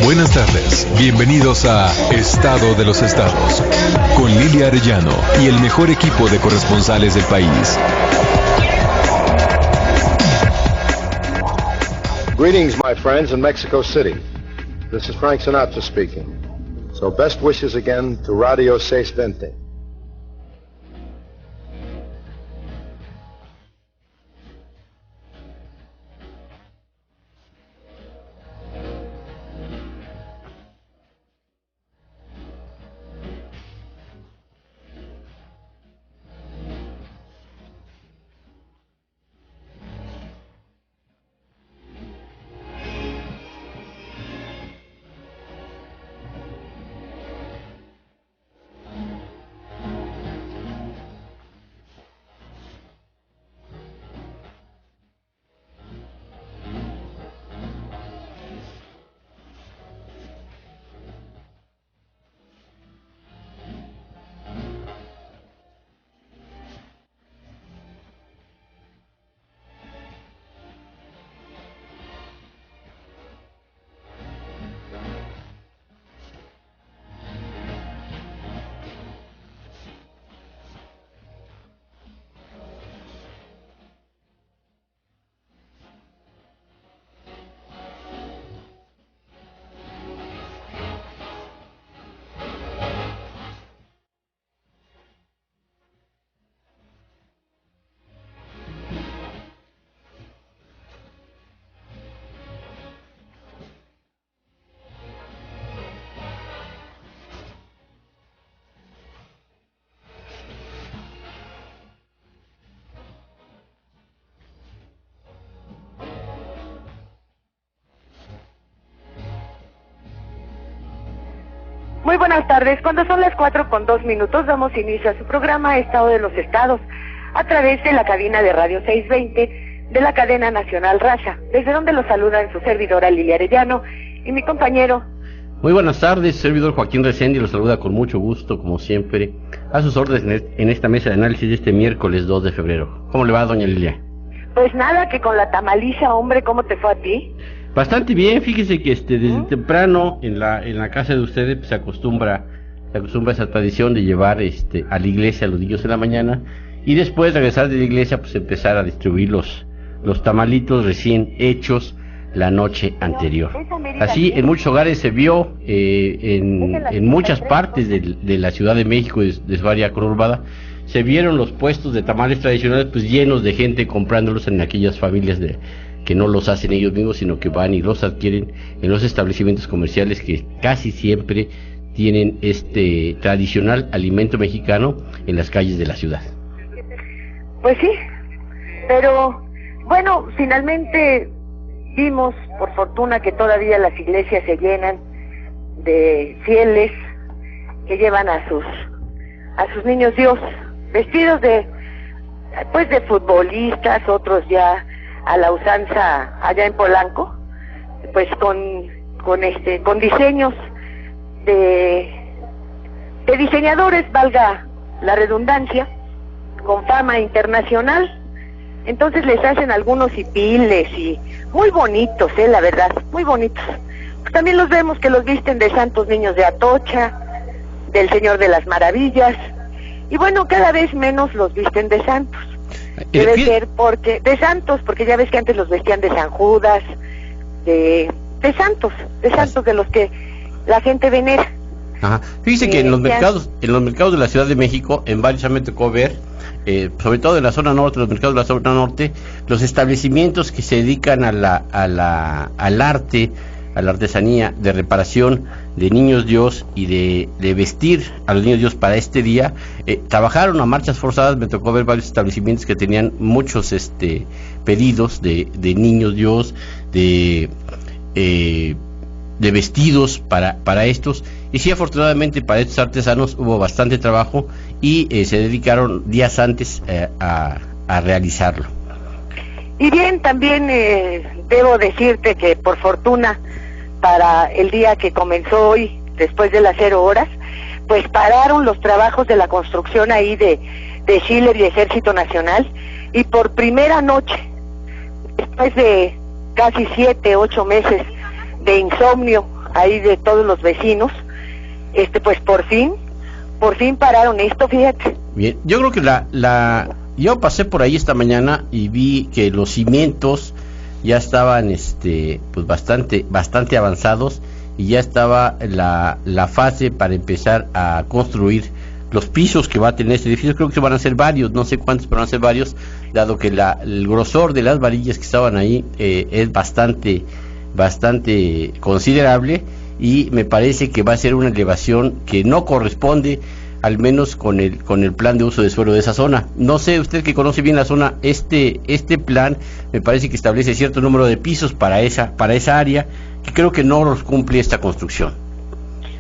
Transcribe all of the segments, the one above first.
Buenas tardes, bienvenidos a Estado de los Estados, con Lilia Arellano y el mejor equipo de corresponsales del país. Greetings, my friends in Mexico City. This is Frank Sinatra speaking. So best wishes again to Radio 620. Muy buenas tardes, cuando son las 4:02, damos inicio a su programa Estado de los Estados, a través de la cabina de Radio 620 de la cadena nacional Rasha, desde donde los saludan su servidora Lilia Arellano y mi compañero. Muy buenas tardes, servidor Joaquín Reséndiz los saluda con mucho gusto, como siempre, a sus órdenes en esta mesa de análisis de este miércoles 2 de febrero. ¿Cómo le va, doña Lilia? Pues nada, que con la tamaliza, hombre, ¿cómo te fue a ti? Bastante bien, fíjese que desde temprano en la casa de ustedes pues, se acostumbra esa tradición de llevar a la iglesia a los niños en la mañana y después de regresar de la iglesia pues empezar a distribuir los tamalitos recién hechos la noche anterior. Así en muchos hogares se vio en muchas partes de la Ciudad de México y de su área conurbada, se vieron los puestos de tamales tradicionales pues llenos de gente comprándolos en aquellas familias que no los hacen ellos mismos, sino que van y los adquieren en los establecimientos comerciales que casi siempre tienen este tradicional alimento mexicano en las calles de la ciudad. Pues sí, pero bueno, finalmente vimos, por fortuna, que todavía las iglesias se llenan de fieles que llevan a sus niños Dios vestidos de futbolistas, otros ya a la usanza allá en Polanco, pues con diseños de diseñadores, valga la redundancia, con fama internacional. Entonces les hacen algunos hipiles y muy bonitos, la verdad, muy bonitos. Pues también los vemos que los visten de santos niños de Atocha, del Señor de las Maravillas, y bueno, cada vez menos los visten de santos. Debe ser de santos, porque ya ves que antes los vestían de San Judas, de santos de los que la gente venera. Ajá. Fíjese que en los mercados de la Ciudad de México, en varios ya me tocó ver, sobre todo en la zona norte, los mercados de la zona norte, los establecimientos que se dedican al arte, a la artesanía de reparación de niños Dios y de vestir a los niños Dios para este día, trabajaron a marchas forzadas. Me tocó ver varios establecimientos que tenían muchos pedidos de niños Dios, de vestidos para estos, y sí, afortunadamente para estos artesanos hubo bastante trabajo y se dedicaron días antes a realizarlo. Y bien, también debo decirte que por fortuna para el día que comenzó hoy, después de las 0 horas, pues pararon los trabajos de la construcción ahí de Schiller y Ejército Nacional, y por primera noche, después de casi 7, 8 meses de insomnio ahí de todos los vecinos, pues por fin pararon esto, fíjate. Bien, yo creo que yo pasé por ahí esta mañana y vi que los cimientos ya estaban pues bastante avanzados, y ya estaba la fase para empezar a construir los pisos que va a tener este edificio. Creo que van a ser varios, no sé cuántos, pero van a ser varios, dado que el grosor de las varillas que estaban ahí es bastante considerable, y me parece que va a ser una elevación que no corresponde al menos con el plan de uso de suelo de esa zona. No sé, usted que conoce bien la zona, este plan me parece que establece cierto número de pisos para esa área, que creo que no los cumple esta construcción.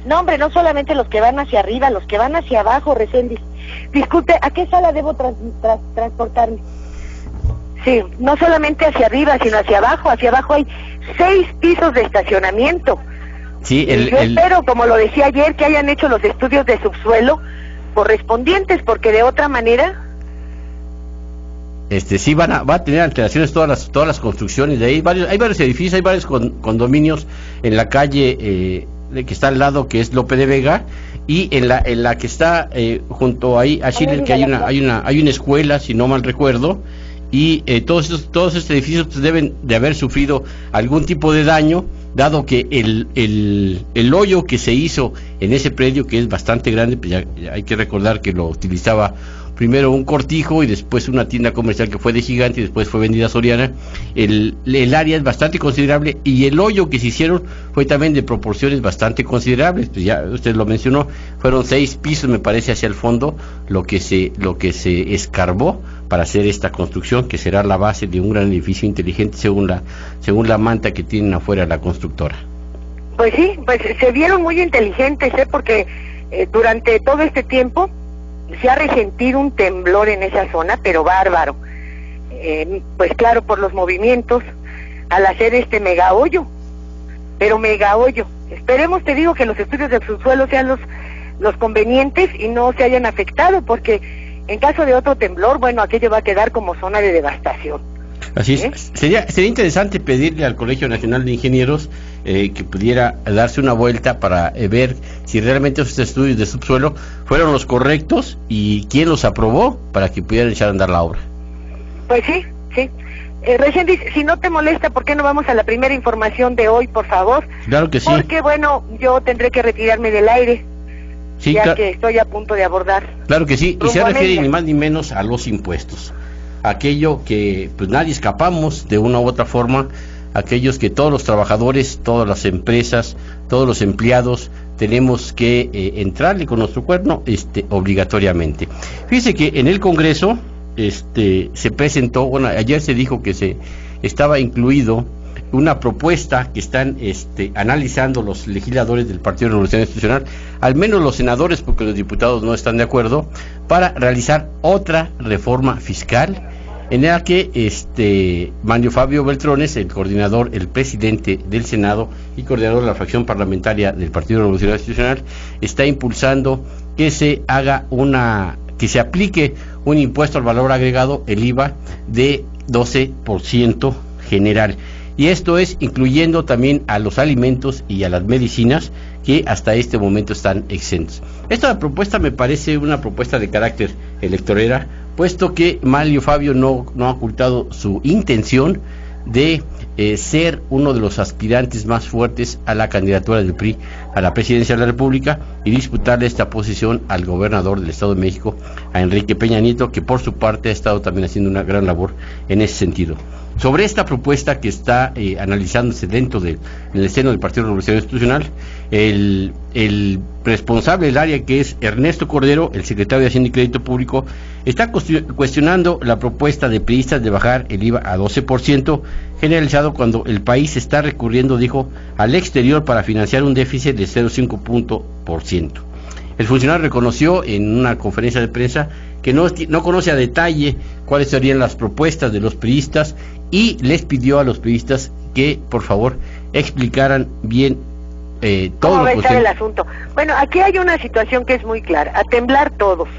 No, hombre, no solamente los que van hacia arriba, los que van hacia abajo, Reséndiz. Disculpe, ¿a qué sala debo transportarme? Sí, no solamente hacia arriba, sino hacia abajo. Hacia abajo hay 6 pisos de estacionamiento. Sí, yo espero, como lo decía ayer, que hayan hecho los estudios de subsuelo correspondientes, porque de otra manera... sí va a tener alteraciones todas las construcciones de ahí. Hay varios edificios, hay varios condominios en la calle que está al lado, que es Lope de Vega, y en la que está junto ahí a Chile, que hay una escuela, si no mal recuerdo, y todos estos edificios pues, deben de haber sufrido algún tipo de daño, dado que el hoyo que se hizo en ese predio, que es bastante grande, pues ya hay que recordar que lo utilizaba primero un cortijo y después una tienda comercial que fue de Gigante y después fue vendida a Soriana. El área es bastante considerable, y el hoyo que se hicieron fue también de proporciones bastante considerables. Pues ya usted lo mencionó, fueron 6 pisos, me parece, hacia el fondo lo que se escarbó para hacer esta construcción, que será la base de un gran edificio inteligente, según la manta que tienen afuera la constructora. Pues sí, pues se vieron muy inteligentes, porque durante todo este tiempo se ha resentido un temblor en esa zona, pero bárbaro. Pues claro, por los movimientos al hacer este mega hoyo. Esperemos, te digo, que los estudios de subsuelo sean los convenientes y no se hayan afectado, porque en caso de otro temblor, bueno, aquello va a quedar como zona de devastación. Así es. Sería interesante pedirle al Colegio Nacional de Ingenieros que pudiera darse una vuelta para ver si realmente esos estudios de subsuelo fueron los correctos y quién los aprobó, para que pudieran echar a andar la obra. Pues sí. Reséndiz, si no te molesta, ¿por qué no vamos a la primera información de hoy, por favor? Claro que sí. Porque, bueno, yo tendré que retirarme del aire, sí, ya que estoy a punto de abordar. Claro que sí, y se refiere ni más ni menos a los impuestos. Aquello que pues nadie escapamos de una u otra forma, aquellos que todos los trabajadores, todas las empresas, todos los empleados tenemos que entrarle con nuestro cuerno obligatoriamente. Fíjese que en el Congreso se presentó, bueno, ayer se dijo que se estaba incluido una propuesta que están analizando los legisladores del Partido Revolucionario Institucional, al menos los senadores, porque los diputados no están de acuerdo, para realizar otra reforma fiscal, en la que Manlio Fabio Beltrones, el presidente del Senado y coordinador de la fracción parlamentaria del Partido Revolucionario Institucional, está impulsando que se aplique un impuesto al valor agregado, el IVA, de 12% general. Y esto es incluyendo también a los alimentos y a las medicinas, que hasta este momento están exentos. Esta propuesta me parece una propuesta de carácter electorera, puesto que Manlio Fabio no ha ocultado su intención de ser uno de los aspirantes más fuertes a la candidatura del PRI a la presidencia de la República, y disputarle esta posición al gobernador del Estado de México, a Enrique Peña Nieto, que por su parte ha estado también haciendo una gran labor en ese sentido. Sobre esta propuesta que está analizándose en el seno del Partido Revolucionario Institucional, el responsable del área, que es Ernesto Cordero, el secretario de Hacienda y Crédito Público, está cuestionando la propuesta de priistas de bajar el IVA a 12% generalizado, cuando el país está recurriendo, dijo, al exterior para financiar un déficit de 0,5%. El funcionario reconoció en una conferencia de prensa que no conoce a detalle cuáles serían las propuestas de los priistas, y les pidió a los priistas que por favor explicaran bien todo ¿cómo va a lo estar que el asunto? Bueno, aquí hay una situación que es muy clara: a temblar todos,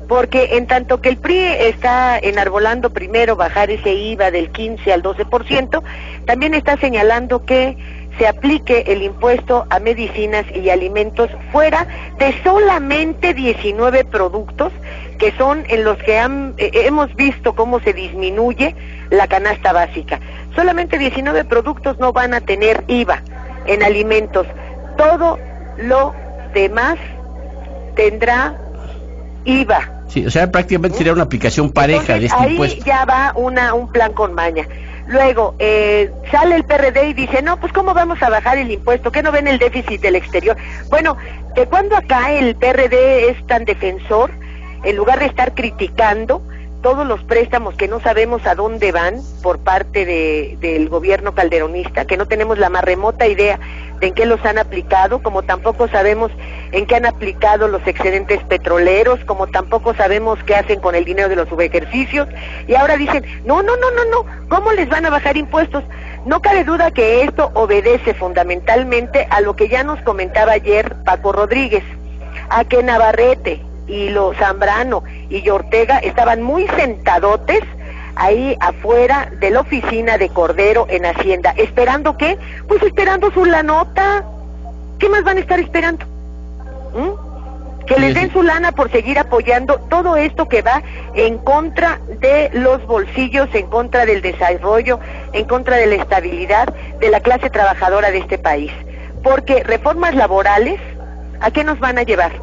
porque en tanto que el PRI está enarbolando primero bajar ese IVA del 15 al 12%, también está señalando que se aplique el impuesto a medicinas y alimentos fuera de solamente 19 productos que son en los que hemos visto cómo se disminuye la canasta básica. Solamente 19 productos no van a tener IVA en alimentos. Todo lo demás tendrá IVA. Sí, o sea, prácticamente sería una aplicación pareja. Entonces, de este impuesto. Ahí ya va un plan con maña. Luego, sale el PRD y dice, no, pues ¿cómo vamos a bajar el impuesto? ¿Qué no ven el déficit del exterior? Bueno, ¿de cuándo acá el PRD es tan defensor, en lugar de estar criticando todos los préstamos que no sabemos a dónde van por parte del gobierno calderonista, que no tenemos la más remota idea de en qué los han aplicado, como tampoco sabemos en qué han aplicado los excedentes petroleros, como tampoco sabemos qué hacen con el dinero de los subejercicios, y ahora dicen, no, ¿cómo les van a bajar impuestos? No cabe duda que esto obedece fundamentalmente a lo que ya nos comentaba ayer Paco Rodríguez, a que Navarrete y los Zambrano y Ortega estaban muy sentadotes ahí afuera de la oficina de Cordero en Hacienda. ¿Esperando qué? Pues esperando su lanota. ¿Qué más van a estar esperando? Que les den su lana por seguir apoyando todo esto que va en contra de los bolsillos, en contra del desarrollo, en contra de la estabilidad de la clase trabajadora de este país. Porque reformas laborales, ¿a qué nos van a llevar?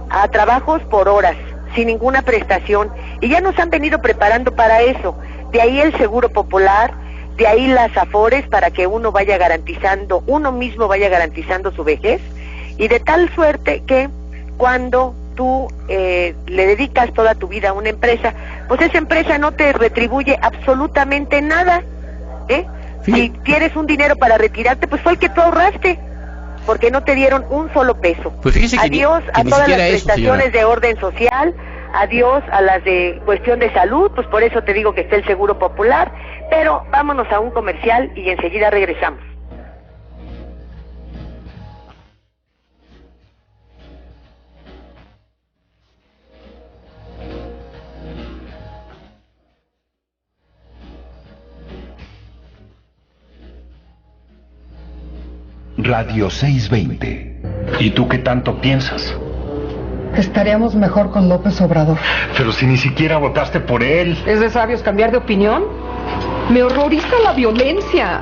A trabajos por horas, sin ninguna prestación, y ya nos han venido preparando para eso. De ahí el seguro popular, de ahí las afores para que uno mismo vaya garantizando su vejez, y de tal suerte que cuando tú le dedicas toda tu vida a una empresa, pues esa empresa no te retribuye absolutamente nada, ¿eh? Sí. Si tienes un dinero para retirarte, pues fue el que tú ahorraste, porque no te dieron un solo peso. Pues fíjese adiós que a todas las prestaciones eso, de orden social, adiós a las de cuestión de salud, pues por eso te digo que está el seguro popular, pero vámonos a un comercial y enseguida regresamos. Radio 620. ¿Y tú qué tanto piensas? Estaríamos mejor con López Obrador. Pero si ni siquiera votaste por él. ¿Es de sabios cambiar de opinión? Me horroriza la violencia.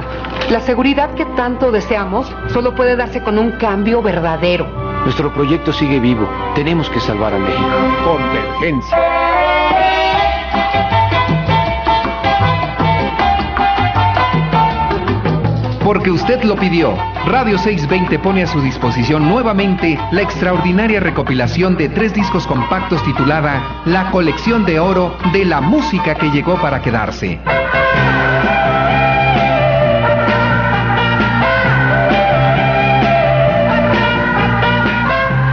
La seguridad que tanto deseamos solo puede darse con un cambio verdadero. Nuestro proyecto sigue vivo. Tenemos que salvar a México. Convergencia. Porque usted lo pidió, Radio 620 pone a su disposición nuevamente la extraordinaria recopilación de 3 discos compactos titulada La colección de oro de la música que llegó para quedarse.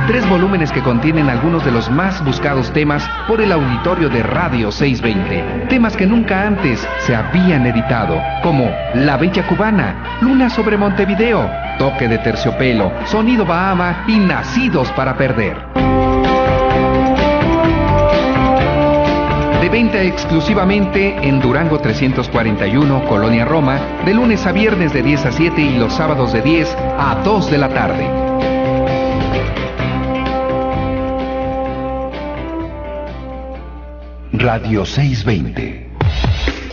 Tres volúmenes que contienen algunos de los más buscados temas por el auditorio de Radio 620. Temas que nunca antes se habían editado, como La Bella Cubana, Luna sobre Montevideo, Toque de Terciopelo, Sonido Bahama y Nacidos para Perder. De venta exclusivamente en Durango 341, Colonia Roma, de lunes a viernes de 10 a 7 y los sábados de 10 a 2 de la tarde. Radio 620.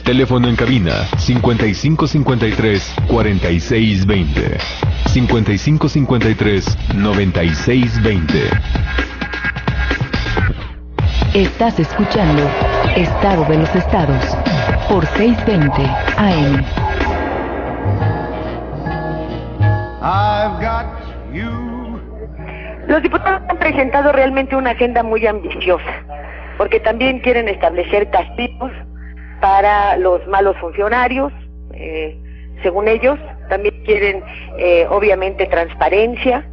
Teléfono en cabina 5553-4620. 5553-9620. Estás escuchando Estado de los Estados por 620 AM. Los diputados han presentado realmente una agenda muy ambiciosa, porque también quieren establecer castigos para los malos funcionarios, según ellos, también quieren obviamente transparencia,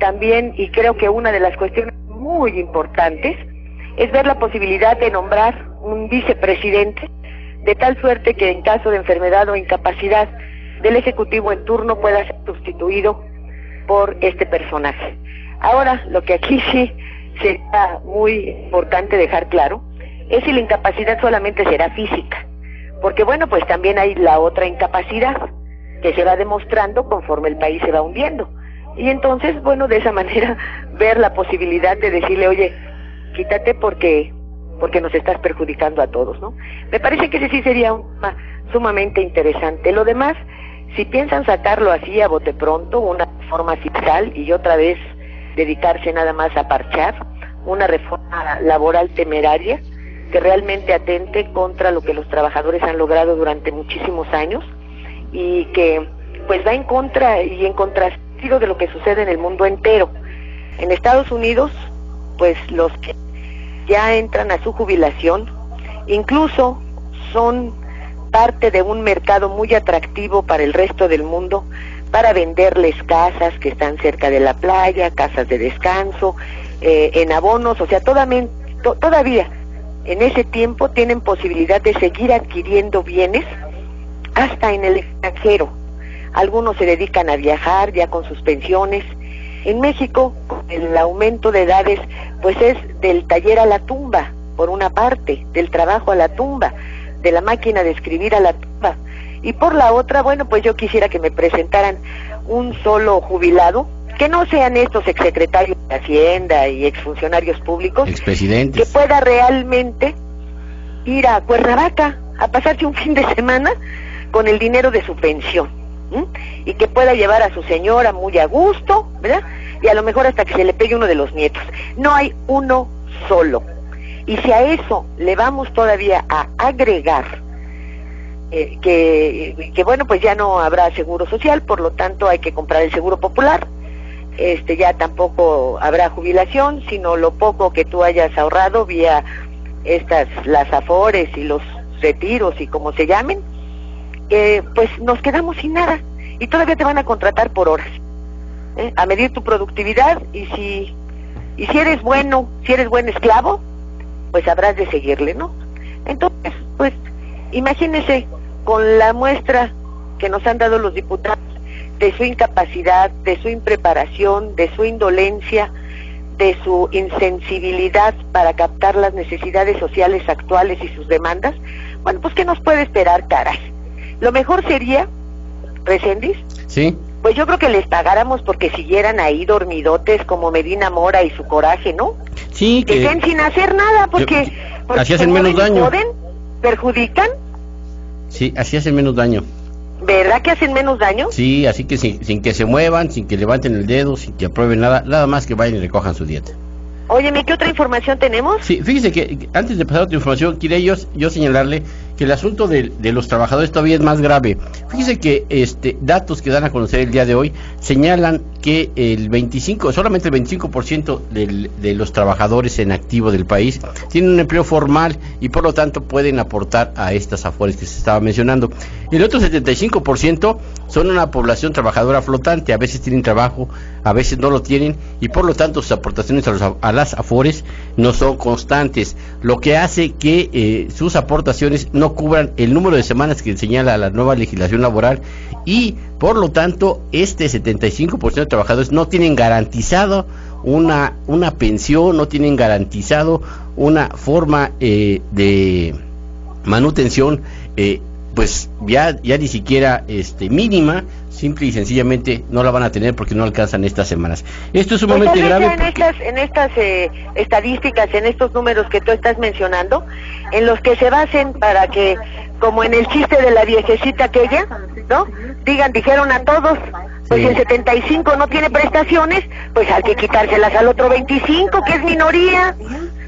también, y creo que una de las cuestiones muy importantes es ver la posibilidad de nombrar un vicepresidente, de tal suerte que en caso de enfermedad o incapacidad del ejecutivo en turno pueda ser sustituido por este personaje. Ahora, lo que aquí sí sería muy importante dejar claro es si la incapacidad solamente será física, porque bueno, pues también hay la otra incapacidad, que se va demostrando conforme el país se va hundiendo. Y entonces, bueno, de esa manera ver la posibilidad de decirle, oye, quítate porque nos estás perjudicando a todos, ¿no? Me parece que ese sí sería sumamente interesante. Lo demás, si piensan sacarlo así a bote pronto, una reforma fiscal y otra vez dedicarse nada más a parchar, una reforma laboral temeraria que realmente atente contra lo que los trabajadores han logrado durante muchísimos años y que pues va en contra y en contrasentido de lo que sucede en el mundo entero. En Estados Unidos, pues los que ya entran a su jubilación incluso son parte de un mercado muy atractivo para el resto del mundo, para venderles casas que están cerca de la playa, casas de descanso, en abonos, o sea, todavía en ese tiempo tienen posibilidad de seguir adquiriendo bienes hasta en el extranjero. Algunos se dedican a viajar ya con sus pensiones. En México, el aumento de edades, pues es del taller a la tumba, por una parte, del trabajo a la tumba, de la máquina de escribir a la tumba. Y por la otra, bueno, pues yo quisiera que me presentaran un solo jubilado, que no sean estos exsecretarios de Hacienda y exfuncionarios públicos, expresidentes, que pueda realmente ir a Cuernavaca a pasarse un fin de semana con el dinero de su pensión, y que pueda llevar a su señora muy a gusto, ¿verdad? Y a lo mejor hasta que se le pegue uno de los nietos. No hay uno solo. Y si a eso le vamos todavía a agregar que bueno, pues ya no habrá seguro social, por lo tanto hay que comprar el seguro popular, ya tampoco habrá jubilación, sino lo poco que tú hayas ahorrado vía las afores y los retiros y como se llamen, pues nos quedamos sin nada y todavía te van a contratar por horas, a medir tu productividad y si eres bueno, si eres buen esclavo, pues habrás de seguirle, ¿no? Entonces, pues imagínense con la muestra que nos han dado los diputados de su incapacidad, de su impreparación, de su indolencia, de su insensibilidad para captar las necesidades sociales actuales y sus demandas. Bueno, pues ¿qué nos puede esperar, caray? Lo mejor sería, Reséndiz, sí, pues yo creo que les pagáramos porque siguieran ahí dormidotes como Medina Mora y su coraje, ¿no? Sí, que estén sin hacer nada porque así hacen menos daño. Joden, perjudican. Sí, así hacen menos daño. ¿Verdad que hacen menos daño? Sí, así que sin que se muevan, sin que levanten el dedo, sin que aprueben nada más que vayan y recojan su dieta. Óyeme, ¿qué otra información tenemos? Sí, fíjese que antes de pasar a otra información, quería yo señalarle que el asunto de los trabajadores todavía es más grave. Fíjese que datos que dan a conocer el día de hoy señalan que solamente el 25% de los trabajadores en activo del país tienen un empleo formal y por lo tanto pueden aportar a estas afores que se estaba mencionando. El otro 75% son una población trabajadora flotante, a veces tienen trabajo, a veces no lo tienen y por lo tanto sus aportaciones a las afores no son constantes, lo que hace que sus aportaciones no cubran el número de semanas que señala la nueva legislación laboral y por lo tanto 75% de trabajadores no tienen garantizado una pensión, no tienen garantizado una forma de manutención pues ya ni siquiera mínima, simple y sencillamente no la van a tener porque no alcanzan estas semanas. Esto es sumamente grave. En estas estadísticas, en estos números que tú estás mencionando, en los que se basen para que, como en el chiste de la viejecita aquella, ¿no? Dijeron a todos, pues sí. El 75 no tiene prestaciones, pues hay que quitárselas al otro 25, que es minoría.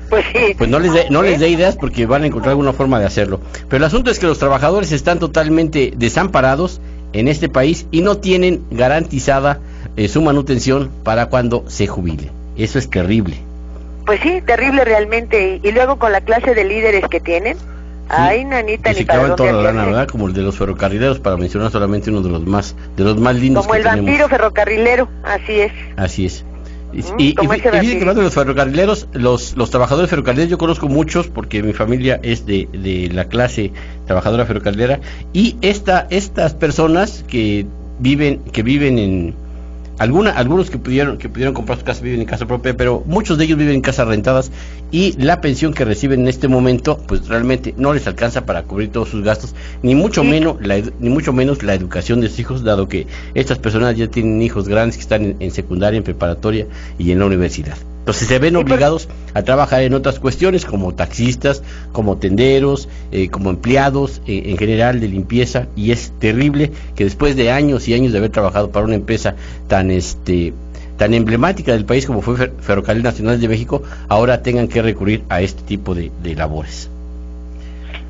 Pues sí. Pues no les dé ideas porque van a encontrar alguna forma de hacerlo. Pero el asunto es que los trabajadores están totalmente desamparados en este país y no tienen garantizada su manutención para cuando se jubile. Eso es terrible. Pues sí, terrible realmente. Y luego con la clase de líderes que tienen, sí. Ay, nanita, ni para dónde toda la lana, ¿verdad? Como el de los ferrocarrileros, para mencionar solamente uno de los más lindos como que tenemos. Como el vampiro ferrocarrilero, así es. Así es. Y fíjense que hablando de los ferrocarrileros, los trabajadores ferrocarrileros, yo conozco muchos porque mi familia es de la clase trabajadora ferrocarrilera y estas personas que viven algunos que pudieron comprar su casa viven en casa propia, pero muchos de ellos viven en casas rentadas y la pensión que reciben en este momento pues realmente no les alcanza para cubrir todos sus gastos, ni mucho menos la educación de sus hijos, dado que estas personas ya tienen hijos grandes que están en secundaria, en preparatoria y en la universidad. Entonces se ven obligados a trabajar en otras cuestiones como taxistas, como tenderos, como empleados en general de limpieza, y es terrible que después de años y años de haber trabajado para una empresa tan emblemática del país como fue Ferrocarril Nacional de México, ahora tengan que recurrir a este tipo de labores.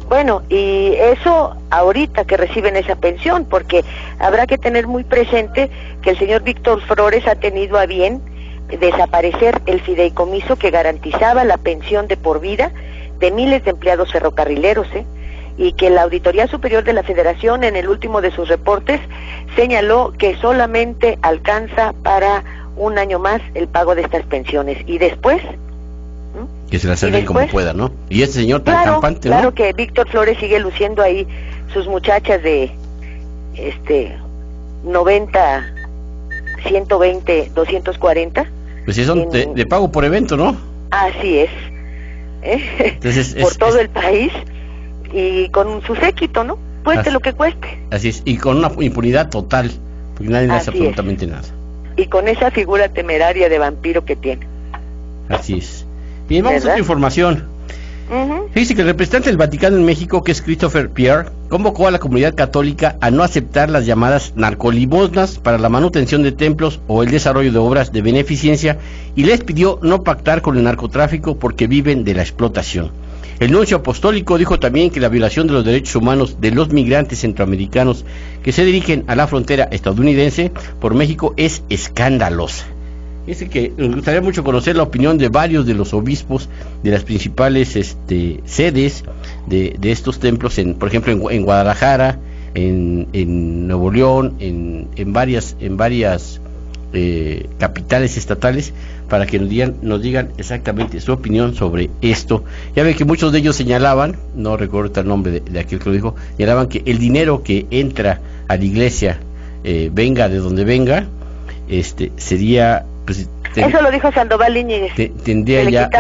Bueno, y eso ahorita que reciben esa pensión, porque habrá que tener muy presente que el señor Víctor Flores ha tenido a bien desaparecer el fideicomiso que garantizaba la pensión de por vida de miles de empleados ferrocarrileros, y que la Auditoría Superior de la Federación en el último de sus reportes señaló que solamente alcanza para un año más el pago de estas pensiones, y después que se las arreglen como pueda, ¿no? Y este señor tan campante, ¿no? Claro que Víctor Flores sigue luciendo ahí sus muchachas de 90, 120, 240. Pues si son de pago por evento, ¿no? Así es. Entonces, por todo el país y con su séquito, ¿no? Cueste lo que cueste. Así es, y con una impunidad total, porque nadie le hace absolutamente nada. Y con esa figura temeraria de vampiro que tiene. Así es. Bien, vamos a otra información. Fíjese que el representante del Vaticano en México, que es Christopher Pierre, convocó a la comunidad católica a no aceptar las llamadas narcolimosnas para la manutención de templos o el desarrollo de obras de beneficencia, y les pidió no pactar con el narcotráfico porque viven de la explotación. El nuncio apostólico dijo también que la violación de los derechos humanos de los migrantes centroamericanos que se dirigen a la frontera estadounidense por México es escandalosa. Es que nos gustaría mucho conocer la opinión de varios de los obispos de las principales sedes de estos templos, por ejemplo en Guadalajara, en Nuevo León, en varias capitales estatales, para que nos digan exactamente su opinión sobre esto. Ya ven que muchos de ellos señalaban, no recuerdo el nombre de aquel que lo dijo, señalaban que el dinero que entra a la iglesia, venga de donde venga, sería... Pues, eso lo dijo Sandoval Íñiguez. Tendría ya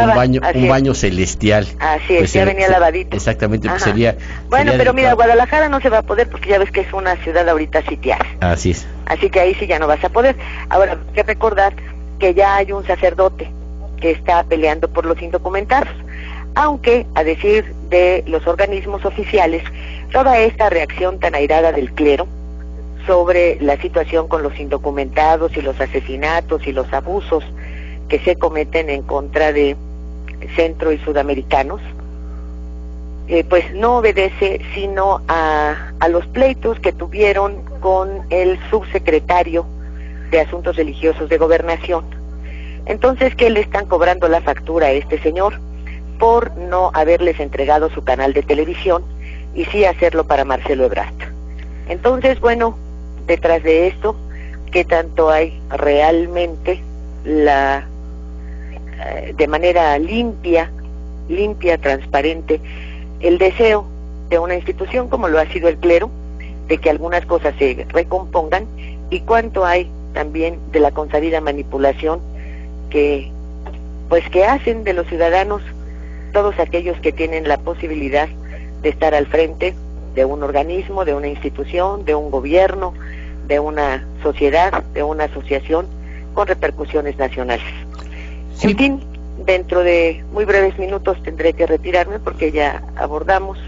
un baño celestial. Así es, pues ya venía lavadito. Exactamente, pues sería... Bueno, pero mira, Guadalajara no se va a poder porque ya ves que es una ciudad ahorita sitiada. Así es. Así que ahí sí ya no vas a poder. Ahora, hay que recordar que ya hay un sacerdote que está peleando por los indocumentados. Aunque, a decir de los organismos oficiales, toda esta reacción tan airada del clero sobre la situación con los indocumentados y los asesinatos y los abusos que se cometen en contra de centro y sudamericanos, pues no obedece sino a los pleitos que tuvieron con el subsecretario de Asuntos Religiosos de Gobernación. Entonces, ¿qué le están cobrando la factura a este señor? Por no haberles entregado su canal de televisión y sí hacerlo para Marcelo Ebrard. Entonces, bueno, detrás de esto, ¿qué tanto hay realmente de manera limpia, transparente, el deseo de una institución como lo ha sido el clero, de que algunas cosas se recompongan, y cuánto hay también de la consabida manipulación que hacen de los ciudadanos todos aquellos que tienen la posibilidad de estar al frente de un organismo, de una institución, de un gobierno, de una sociedad, de una asociación con repercusiones nacionales. Sí. En fin, dentro de muy breves minutos tendré que retirarme porque ya abordamos.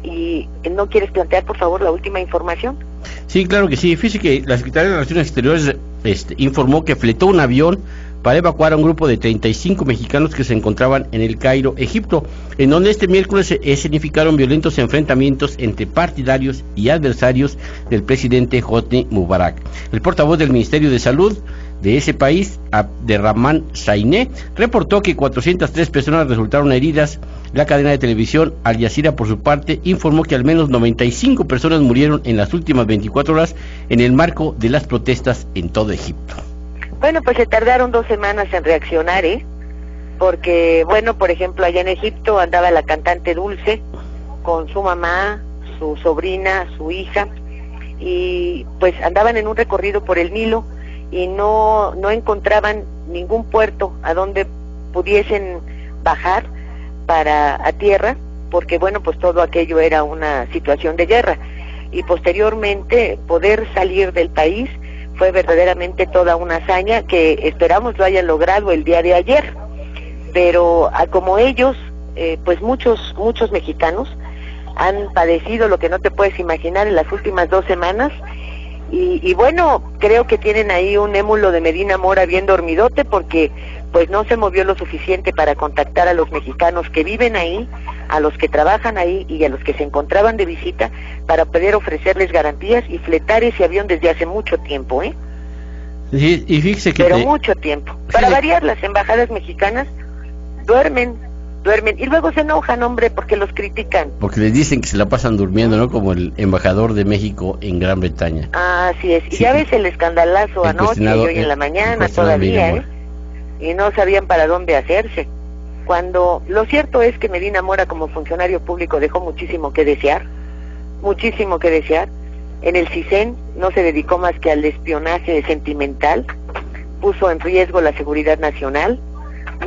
¿Y no quieres plantear, por favor, la última información? Sí, claro que sí. Fíjese que la Secretaría de Relaciones Exteriores informó que fletó un avión para evacuar a un grupo de 35 mexicanos que se encontraban en El Cairo, Egipto, en donde este miércoles se escenificaron violentos enfrentamientos entre partidarios y adversarios del presidente Hosni Mubarak. El portavoz del Ministerio de Salud de ese país, Abderrahman Sainé, reportó que 403 personas resultaron heridas. La cadena de televisión Al Jazeera, por su parte, informó que al menos 95 personas murieron en las últimas 24 horas en el marco de las protestas en todo Egipto. Bueno, pues se tardaron 2 semanas en reaccionar, porque, bueno, por ejemplo, allá en Egipto andaba la cantante Dulce con su mamá, su sobrina, su hija, y pues andaban en un recorrido por el Nilo, y no encontraban ningún puerto a donde pudiesen bajar a tierra, porque bueno, pues todo aquello era una situación de guerra, y posteriormente poder salir del país fue verdaderamente toda una hazaña que esperamos lo hayan logrado el día de ayer, pero como ellos, pues muchos mexicanos han padecido lo que no te puedes imaginar en las últimas 2 semanas, y bueno, creo que tienen ahí un émulo de Medina Mora bien dormidote, porque pues no se movió lo suficiente para contactar a los mexicanos que viven ahí, a los que trabajan ahí y a los que se encontraban de visita, para poder ofrecerles garantías y fletar ese avión desde hace mucho tiempo, Sí, y fíjese que mucho tiempo. Para variar, las embajadas mexicanas duermen, y luego se enojan, hombre, porque los critican. Porque les dicen que se la pasan durmiendo, ¿no? Como el embajador de México en Gran Bretaña. Así es, y sí, ya ves el escandalazo anoche y hoy en la mañana todavía, y no sabían para dónde hacerse. Cuando lo cierto es que Medina Mora como funcionario público dejó muchísimo que desear. En el CISEN no se dedicó más que al espionaje sentimental, puso en riesgo la seguridad nacional,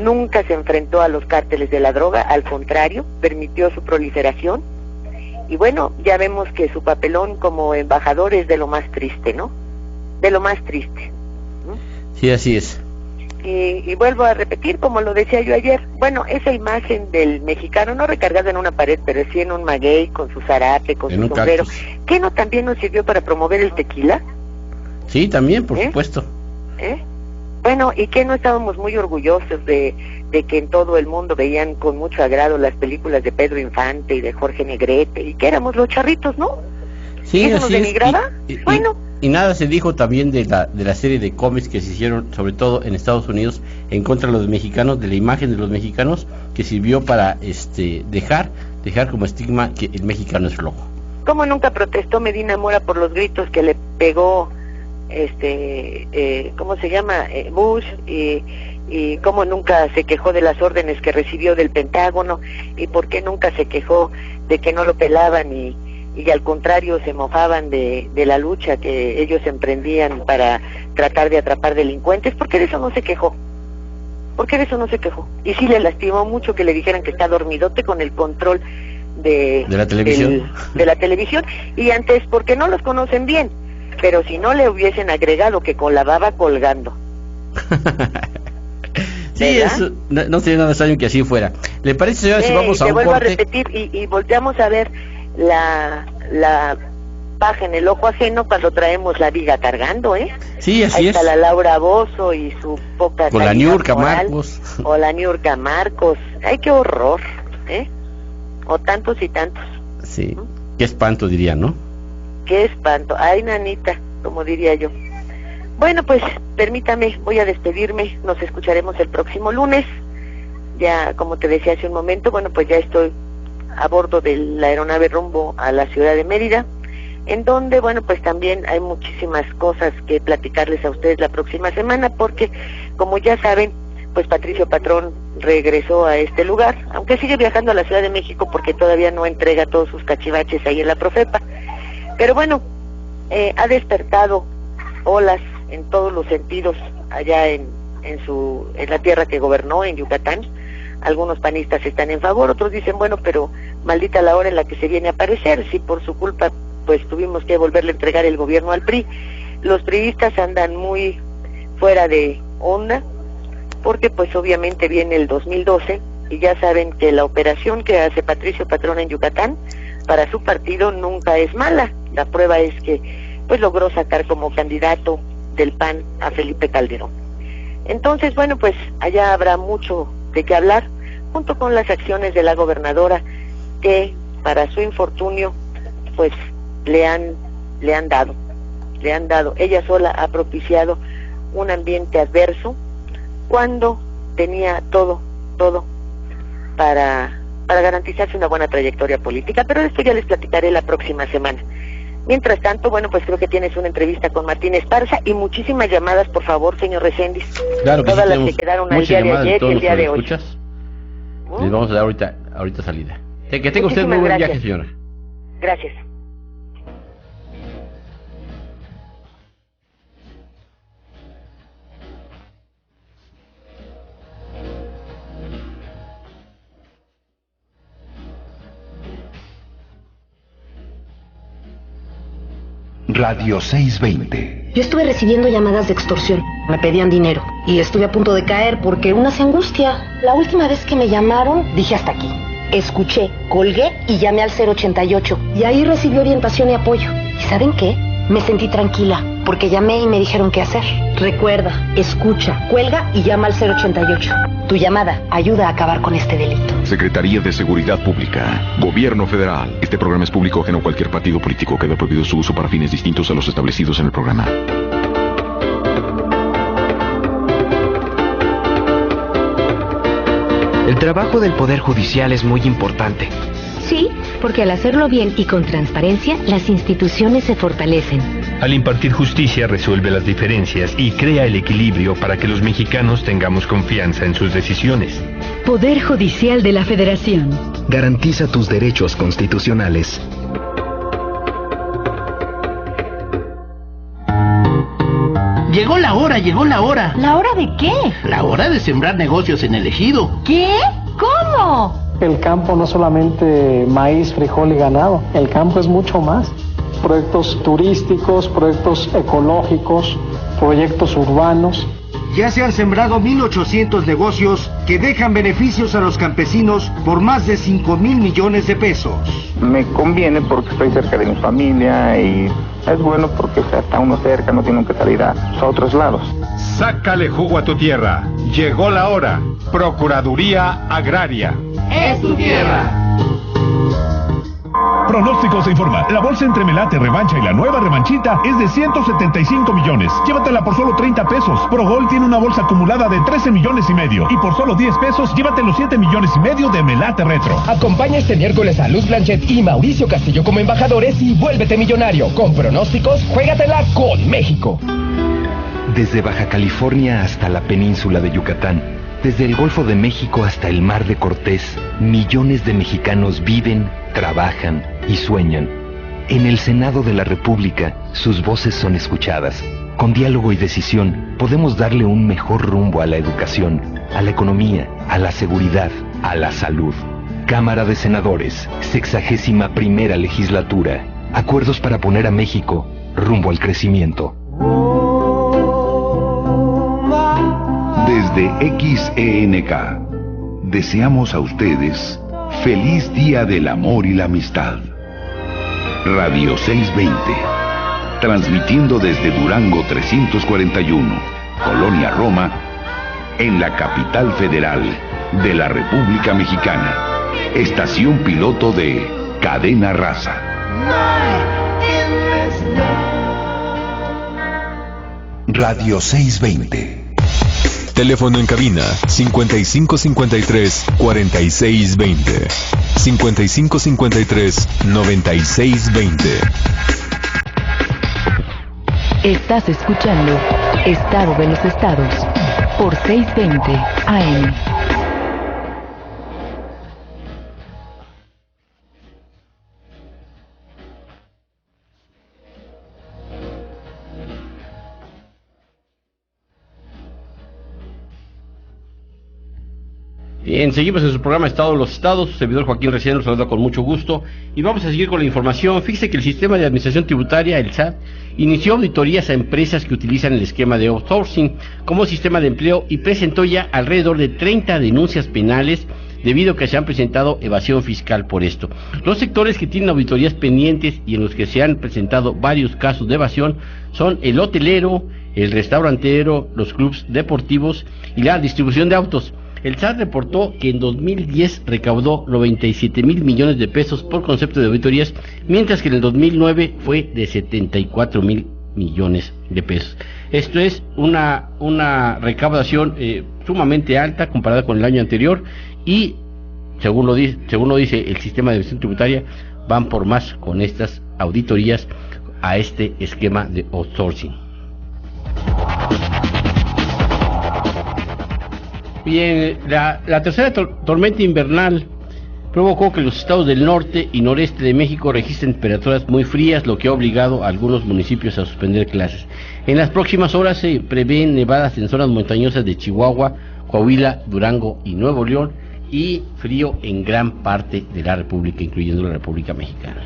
nunca se enfrentó a los cárteles de la droga, al contrario, permitió su proliferación, y bueno, ya vemos que su papelón como embajador es de lo más triste, ¿no? De lo más triste. Sí, así es. Y vuelvo a repetir, como lo decía yo ayer, bueno, esa imagen del mexicano, no recargada en una pared, pero sí en un maguey, con su zarape, con su sombrero, ¿qué no también nos sirvió para promover el tequila? Sí, también, por supuesto. Bueno, y que no estábamos muy orgullosos de que en todo el mundo veían con mucho agrado las películas de Pedro Infante y de Jorge Negrete, y que éramos los charritos, ¿no? Sí, ¿eso nos denigraba? Bueno. Y nada se dijo también de la serie de cómics que se hicieron, sobre todo en Estados Unidos, en contra de los mexicanos, de la imagen de los mexicanos, que sirvió para dejar como estigma que el mexicano es flojo. ¿Cómo nunca protestó Medina Mora por los gritos que le pegó ¿cómo se llama? Bush, y cómo nunca se quejó de las órdenes que recibió del Pentágono, y por qué nunca se quejó de que no lo pelaban y al contrario se mofaban de la lucha que ellos emprendían para tratar de atrapar delincuentes? ¿Por qué de eso no se quejó? Y sí le lastimó mucho que le dijeran que está dormidote con el control de la televisión. De la televisión, y antes porque no los conocen bien, pero si no le hubiesen agregado que con la baba colgando. Sí, eso, no sería nada extraño que así fuera. ¿Le parece, señora, si vamos a un vuelvo corte? a repetir, y volteamos a ver la paja en el ojo ajeno cuando traemos la viga cargando, Sí, así ahí es. está la Laura Bozzo y su poca con la Niurka Marcos. O la Niurka Marcos. Ay, qué horror, o tantos y tantos. Sí, qué espanto dirían, ¿no? Qué espanto. Ay, nanita, como diría yo. Bueno, pues permítame, voy a despedirme, nos escucharemos el próximo lunes. Ya, como te decía hace un momento, bueno, pues ya estoy a bordo de la aeronave rumbo a la ciudad de Mérida, en donde, bueno, pues también hay muchísimas cosas que platicarles a ustedes la próxima semana, porque, como ya saben, pues Patricio Patrón regresó a este lugar, aunque sigue viajando a la Ciudad de México porque todavía no entrega todos sus cachivaches ahí en la Profepa. Pero bueno, ha despertado olas en todos los sentidos allá en la tierra que gobernó, en Yucatán. Algunos panistas están en favor, otros dicen, bueno, pero maldita la hora en la que se viene a aparecer, si por su culpa pues tuvimos que volverle a entregar el gobierno al PRI. Los priistas andan muy fuera de onda, porque pues obviamente viene el 2012, y ya saben que la operación que hace Patricio Patrón en Yucatán, para su partido nunca es mala. La prueba es que pues logró sacar como candidato del PAN a Felipe Calderón. Entonces, bueno, pues allá habrá mucho de qué hablar, junto con las acciones de la gobernadora, que para su infortunio pues le han dado, ella sola ha propiciado un ambiente adverso cuando tenía todo para garantizarse una buena trayectoria política, pero de esto ya les platicaré la próxima semana. Mientras tanto, bueno, pues creo que tienes una entrevista con Martín Esparza, y muchísimas llamadas, por favor, señor Reséndiz. Claro que todas sí, las que quedaron al día de ayer y el día de hoy. Les vamos a dar ahorita salida. Que tenga usted muy buen viaje, señora. Radio 620. Yo estuve recibiendo llamadas de extorsión. Me pedían dinero y estuve a punto de caer porque una se angustia. La última vez que me llamaron, dije hasta aquí. Escuché, colgué y llamé al 088. Y ahí recibí orientación y apoyo. ¿Y saben qué? Me sentí tranquila porque llamé y me dijeron qué hacer. Recuerda, escucha, cuelga y llama al 088. Tu llamada ayuda a acabar con este delito. Secretaría de Seguridad Pública, Gobierno Federal. Este programa es público ajeno a cualquier partido político. Queda prohibido su uso para fines distintos a los establecidos en el programa. El trabajo del Poder Judicial es muy importante. Sí, porque al hacerlo bien y con transparencia, las instituciones se fortalecen. Al impartir justicia resuelve las diferencias y crea el equilibrio para que los mexicanos tengamos confianza en sus decisiones. Poder Judicial de la Federación. Garantiza tus derechos constitucionales. Llegó la hora, llegó la hora. ¿La hora de qué? La hora de sembrar negocios en el ejido. ¿Qué? ¿Cómo? El campo no es solamente maíz, frijol y ganado. El campo es mucho más. Proyectos turísticos, proyectos ecológicos, proyectos urbanos. Ya se han sembrado 1,800 negocios que dejan beneficios a los campesinos por más de 5,000 millones de pesos. Me conviene porque estoy cerca de mi familia y es bueno porque está uno cerca, no tiene que salir a otros lados. Sácale jugo a tu tierra. Llegó la hora. Procuraduría Agraria. Es tu tierra. Pronósticos se informa. La bolsa entre Melate, Revancha y la nueva Revanchita es de 175 millones. Llévatela por solo 30 pesos. Progol tiene una bolsa acumulada de 13 millones y medio. Y por solo 10 pesos, llévate los 7 millones y medio de Melate Retro. Acompaña este miércoles a Luz Blanchet y Mauricio Castillo como embajadores y vuélvete millonario. Con pronósticos, juégatela con México. Desde Baja California hasta la península de Yucatán, desde el Golfo de México hasta el Mar de Cortés, millones de mexicanos viven, trabajan y sueñan. En el Senado de la República, sus voces son escuchadas. Con diálogo y decisión, podemos darle un mejor rumbo a la educación, a la economía, a la seguridad, a la salud. Cámara de Senadores, 61ª legislatura. Acuerdos para poner a México rumbo al crecimiento. Desde XENK, deseamos a ustedes feliz Día del Amor y la Amistad. Radio 620, transmitiendo desde Durango 341, Colonia Roma, en la capital federal de la República Mexicana. Estación piloto de Cadena Raza. Radio 620. Teléfono en cabina 5553-4620. 5553-9620. Estás escuchando Estado de los Estados por 620 AM. Bien, seguimos en su programa Estado de los Estados. Su servidor Joaquín Recién los saluda con mucho gusto y vamos a seguir con la información. Fíjese que el Sistema de Administración Tributaria, el SAT, inició auditorías a empresas que utilizan el esquema de outsourcing como sistema de empleo y presentó ya alrededor de 30 denuncias penales debido a que se han presentado evasión fiscal por esto. Los sectores que tienen auditorías pendientes y en los que se han presentado varios casos de evasión son el hotelero, el restaurantero, los clubes deportivos y la distribución de autos. El SAT reportó que en 2010 recaudó 97,000 millones de pesos por concepto de auditorías, mientras que en el 2009 fue de 74,000 millones de pesos. Esto es una recaudación sumamente alta comparada con el año anterior y, según lo dice el sistema de administración tributaria, van por más con estas auditorías a este esquema de outsourcing. Bien, la tercera tormenta invernal provocó que los estados del norte y noreste de México registren temperaturas muy frías, lo que ha obligado a algunos municipios a suspender clases. En las próximas horas se prevén nevadas en zonas montañosas de Chihuahua, Coahuila, Durango y Nuevo León, y frío en gran parte de la República, incluyendo la República Mexicana.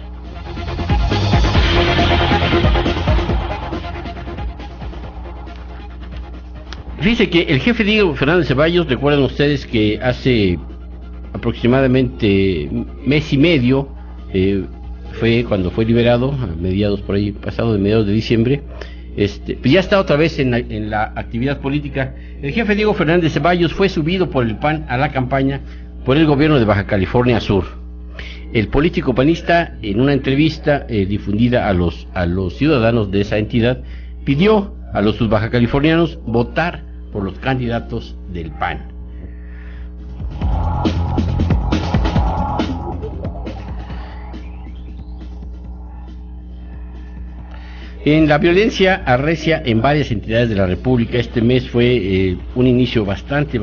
Fíjense que el jefe Diego Fernández Ceballos, recuerdan ustedes que hace aproximadamente mes y medio, fue cuando fue liberado, a mediados por ahí, pasado de mediados de diciembre, pues ya está otra vez en la actividad política. El jefe Diego Fernández Ceballos fue subido por el PAN a la campaña por el gobierno de Baja California Sur. El político panista, en una entrevista difundida a los ciudadanos de esa entidad, pidió a los subbajacalifornianos votar por los candidatos del PAN. En la violencia arrecia en varias entidades de la República, este mes fue un inicio bastante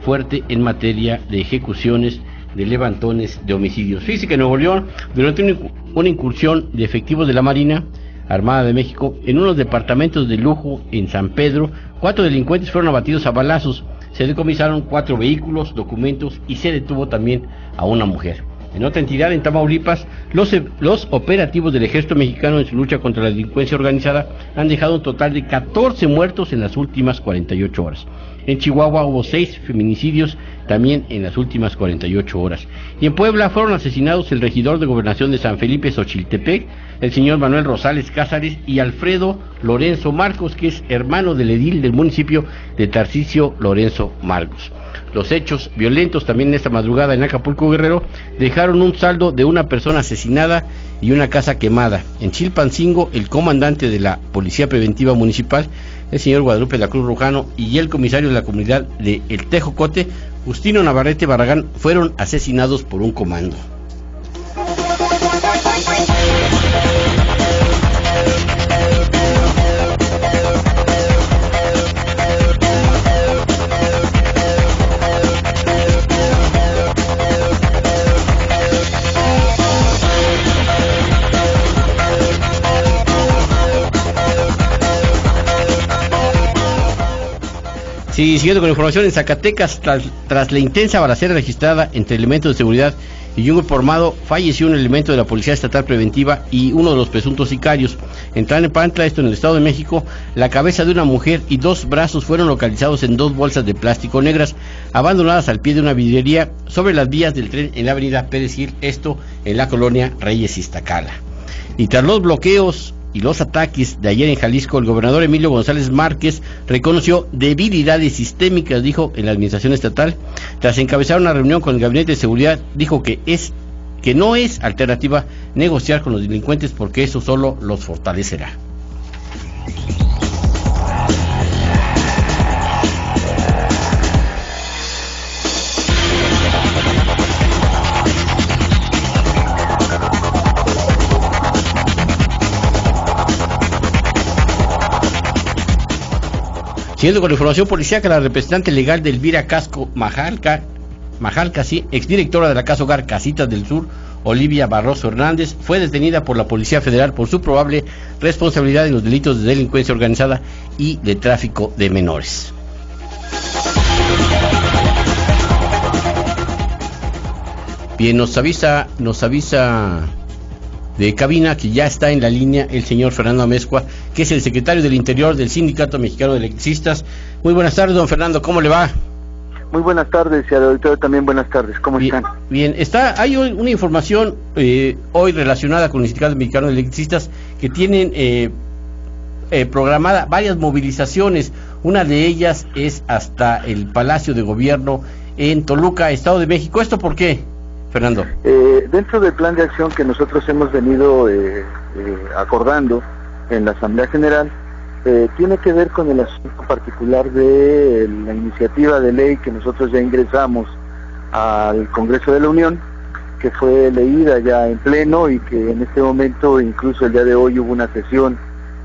fuerte en materia de ejecuciones, de levantones, de homicidios. Fíjese que en Nuevo León, durante una incursión de efectivos de la Marina Armada de México, en unos departamentos de lujo en San Pedro, 4 delincuentes fueron abatidos a balazos, se decomisaron 4 vehículos, documentos y se detuvo también a una mujer. En otra entidad, en Tamaulipas, los operativos del ejército mexicano en su lucha contra la delincuencia organizada han dejado un total de 14 muertos en las últimas 48 horas. En Chihuahua hubo 6 feminicidios también en las últimas 48 horas. Y en Puebla fueron asesinados el regidor de Gobernación de San Felipe Xochiltepec, el señor Manuel Rosales Cázares, y Alfredo Lorenzo Marcos, que es hermano del edil del municipio de Tarcisio Lorenzo Marcos. Los hechos violentos también en esta madrugada en Acapulco, Guerrero, dejaron un saldo de una persona asesinada y una casa quemada. En Chilpancingo, el comandante de la Policía Preventiva Municipal, el señor Guadalupe de la Cruz Rujano, y el comisario de la comunidad de El Tejocote, Justino Navarrete Barragán, fueron asesinados por un comando. Sí, siguiendo con la información, en Zacatecas, tras la intensa balacera registrada entre elementos de seguridad y un grupo armado, falleció un elemento de la Policía Estatal Preventiva y uno de los presuntos sicarios. En Tlalnepantla, esto en el Estado de México, la cabeza de una mujer y 2 brazos fueron localizados en 2 bolsas de plástico negras, abandonadas al pie de una vidriería sobre las vías del tren en la avenida Pérez Gil, esto en la colonia Reyes Iztacala. Y tras los bloqueos y los ataques de ayer en Jalisco, el gobernador Emilio González Márquez reconoció debilidades sistémicas, dijo, en la administración estatal. Tras encabezar una reunión con el Gabinete de Seguridad, dijo que no es alternativa negociar con los delincuentes porque eso solo los fortalecerá. Siguiendo con la información policíaca, la representante legal de Elvira Casco Majalca, sí, exdirectora de la Casa Hogar Casitas del Sur, Olivia Barroso Hernández, fue detenida por la Policía Federal por su probable responsabilidad en los delitos de delincuencia organizada y de tráfico de menores. Bien, nos avisa de cabina que ya está en la línea el señor Fernando Amezcua, que es el secretario del Interior del Sindicato Mexicano de Electricistas. Muy buenas tardes, don Fernando, ¿cómo le va? Muy buenas tardes, y al auditorio también buenas tardes, ¿cómo están? Bien, hay una información hoy relacionada con el Sindicato Mexicano de Electricistas que tienen programada varias movilizaciones. Una de ellas es hasta el Palacio de Gobierno en Toluca, Estado de México. ¿Esto por qué, Fernando? Dentro del plan de acción que nosotros hemos venido acordando en la Asamblea General, tiene que ver con el asunto particular de la iniciativa de ley que nosotros ya ingresamos al Congreso de la Unión, que fue leída ya en pleno y que en este momento, incluso el día de hoy, hubo una sesión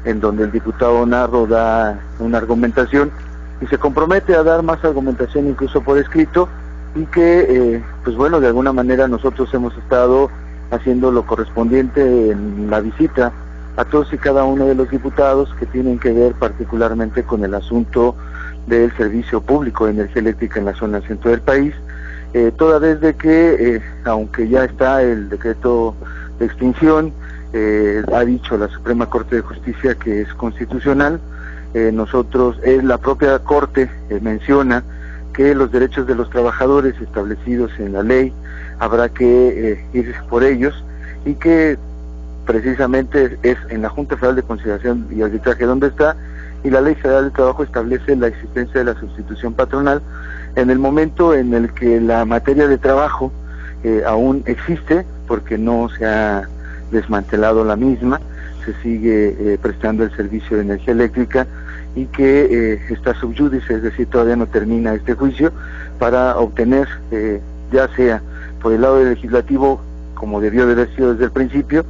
en donde el diputado Narro da una argumentación y se compromete a dar más argumentación incluso por escrito, y que, pues bueno, de alguna manera nosotros hemos estado haciendo lo correspondiente en la visita a todos y cada uno de los diputados que tienen que ver particularmente con el asunto del servicio público de energía eléctrica en la zona centro del país, toda vez de que, aunque ya está el decreto de extinción, ha dicho la Suprema Corte de Justicia que es constitucional, la propia Corte menciona que los derechos de los trabajadores establecidos en la ley habrá que ir por ellos, y que precisamente es en la Junta Federal de Conciliación y Arbitraje donde está, y la Ley Federal del Trabajo establece la existencia de la sustitución patronal en el momento en el que la materia de trabajo aún existe, porque no se ha desmantelado la misma, se sigue prestando el servicio de energía eléctrica, y que está sub judice, es decir, todavía no termina este juicio, para obtener, ya sea por el lado del legislativo, como debió de haber sido desde el principio,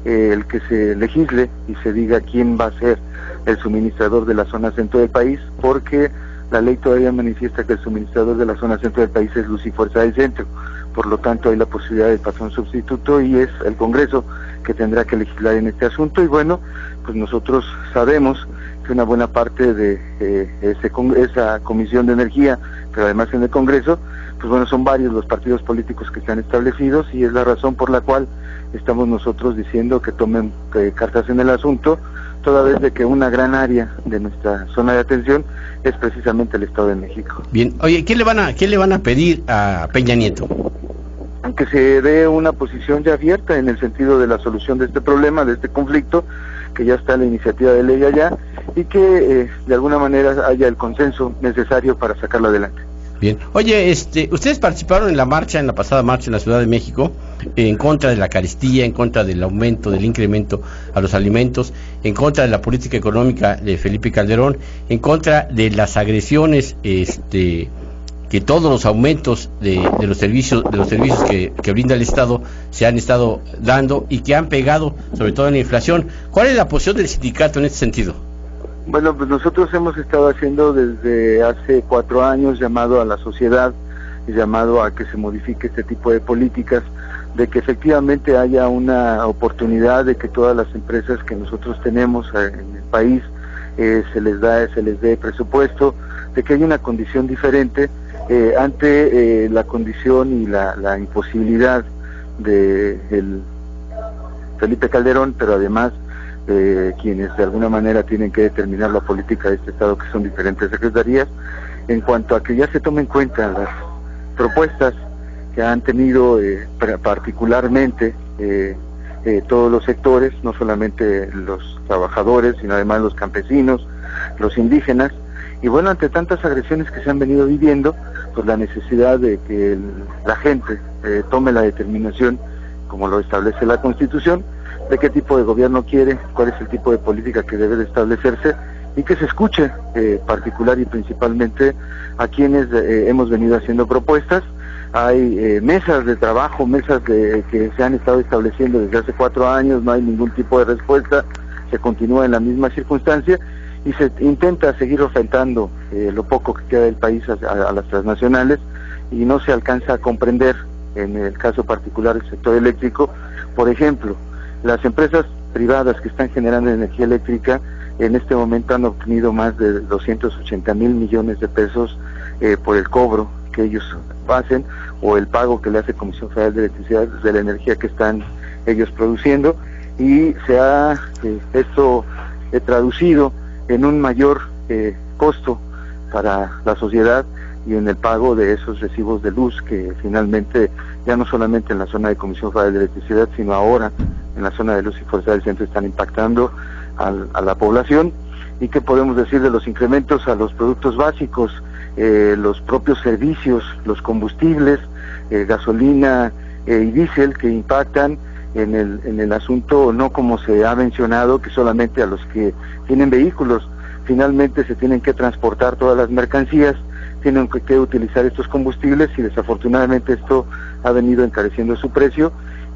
el que se legisle y se diga quién va a ser el suministrador de la zona centro del país, porque la ley todavía manifiesta que el suministrador de la zona centro del país es Luz y Fuerza del Centro. Por lo tanto, hay la posibilidad del patrón sustituto, y es el Congreso que tendrá que legislar en este asunto. Y bueno, pues nosotros sabemos que una buena parte de esa Comisión de Energía, pero además en el Congreso, pues bueno, son varios los partidos políticos que están establecidos, y es la razón por la cual estamos nosotros diciendo que tomen cartas en el asunto, toda vez de que una gran área de nuestra zona de atención es precisamente el Estado de México. Bien, oye, ¿qué le van a pedir a Peña Nieto? Que se dé una posición ya abierta en el sentido de la solución de este problema, de este conflicto, que ya está la iniciativa de ley allá, y que de alguna manera haya el consenso necesario para sacarlo adelante. Bien. Oye, ustedes participaron en la pasada marcha en la Ciudad de México, en contra de la carestía, en contra del aumento, del incremento a los alimentos, en contra de la política económica de Felipe Calderón, en contra de las agresiones, que todos los aumentos de los servicios que brinda el Estado se han estado dando y que han pegado sobre todo en la inflación. ¿Cuál es la posición del sindicato en este sentido? Bueno, pues nosotros hemos estado haciendo desde hace 4 años llamado a la sociedad, llamado a que se modifique este tipo de políticas, de que efectivamente haya una oportunidad de que todas las empresas que nosotros tenemos en el país se les dé presupuesto, de que haya una condición diferente ante la condición y la imposibilidad de Felipe Calderón, pero además quienes de alguna manera tienen que determinar la política de este Estado, que son diferentes secretarías, en cuanto a que ya se tomen en cuenta las propuestas que han tenido particularmente todos los sectores, no solamente los trabajadores, sino además los campesinos, los indígenas. Y bueno, ante tantas agresiones que se han venido viviendo, pues la necesidad de que la gente tome la determinación, como lo establece la Constitución, de qué tipo de gobierno quiere, cuál es el tipo de política que debe de establecerse, y que se escuche particular y principalmente a quienes hemos venido haciendo propuestas. Hay mesas de trabajo, que se han estado estableciendo desde hace 4 años, no hay ningún tipo de respuesta, se continúa en la misma circunstancia, y se intenta seguir ofertando lo poco que queda del país a las transnacionales, y no se alcanza a comprender, en el caso particular del sector eléctrico, por ejemplo, las empresas privadas que están generando energía eléctrica en este momento han obtenido más de 280,000 millones de pesos por el cobro que ellos hacen, o el pago que le hace Comisión Federal de Electricidad de la energía que están ellos produciendo, y se ha esto traducido en un mayor costo para la sociedad y en el pago de esos recibos de luz que finalmente ya no solamente en la zona de Comisión Federal de Electricidad, sino ahora en la zona de Luz y Fuerza del Centro están impactando a la población. ¿Y qué podemos decir de los incrementos a los productos básicos, los propios servicios, los combustibles, gasolina y diésel, que impactan en el asunto, no como se ha mencionado, que solamente a los que tienen vehículos? Finalmente se tienen que transportar todas las mercancías, tienen que utilizar estos combustibles, y desafortunadamente esto ha venido encareciendo su precio,